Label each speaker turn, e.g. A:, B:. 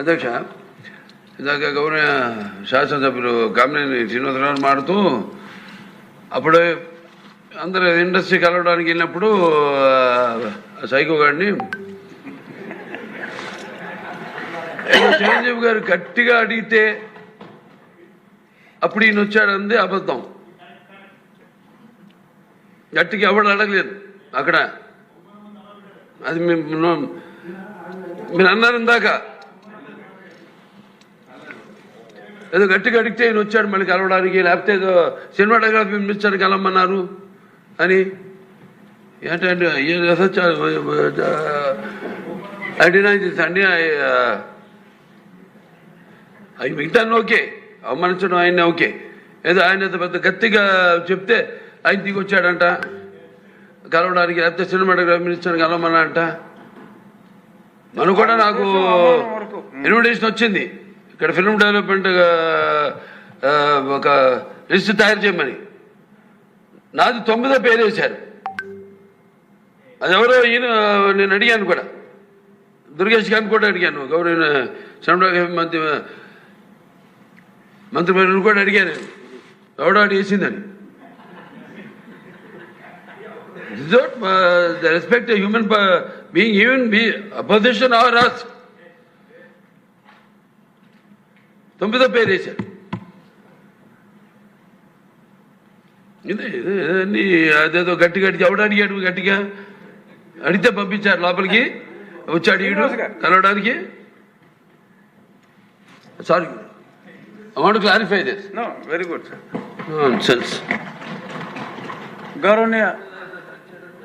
A: అధ్యక్ష, ఇందాక గౌరవ శాసనసభ్యులు కామినేని శ్రీనివాసరావు మాడుతూ అప్పుడు అందరూ ఇండస్ట్రీ కలవడానికి వెళ్ళినప్పుడు సైకో గారిని చిరంజీవి గారు గట్టిగా అడిగితే అప్పుడు ఈయన వచ్చాడంది అబద్ధం. గట్టిగా ఎవడు అడగలేదు అక్కడ. అది మీరు అన్నారు ఇందాక, ఏదో గట్టిగా అడిగితే ఈయన వచ్చాడు మళ్ళీ కలవడానికి, లేకపోతే ఏదో సినిమాటోగ్రఫీ మినిస్టర్ కలవమన్నారు అని. ఏంటంటే అవి మిగతాన్ని ఓకే, అవమానించడం ఆయన ఓకే, ఏదో ఆయన పెద్ద గట్టిగా చెప్తే ఆయన దిగి వచ్చాడంట కలవడానికి, లేకపోతే సినిమాటోగ్రఫీ మినిస్టర్ కలవమన్నా అంట. మనం కూడా నాకు ఇన్విటేషన్ వచ్చింది ఇక్కడ ఫిల్మ్ డెవలప్మెంట్ ఒక లిస్ట్ తయారు చేయమని. నాది 9వ పేరు వేశారు. అది ఎవరో ఈయన నేను అడిగాను కూడా, దుర్గేష్ గారిని కూడా అడిగాను, గౌరవ సినిమాటోగ్రఫీ మంత్రి కూడా అడిగాను ఎవడో అడి వేసిందని. The respect a human being, even be opposition or us. 9వ పేరు వేశారు. ఇదే అదేదో గట్టిగా ఎవడు అడిగాడు, గట్టిగా అడిగితే పంపించారు లోపలికి, వచ్చాడు ఈడు కలవడానికి. Sorry, I want to clarify this.
B: No, very good, sir.
A: Nonsense.
B: గౌరవనీయ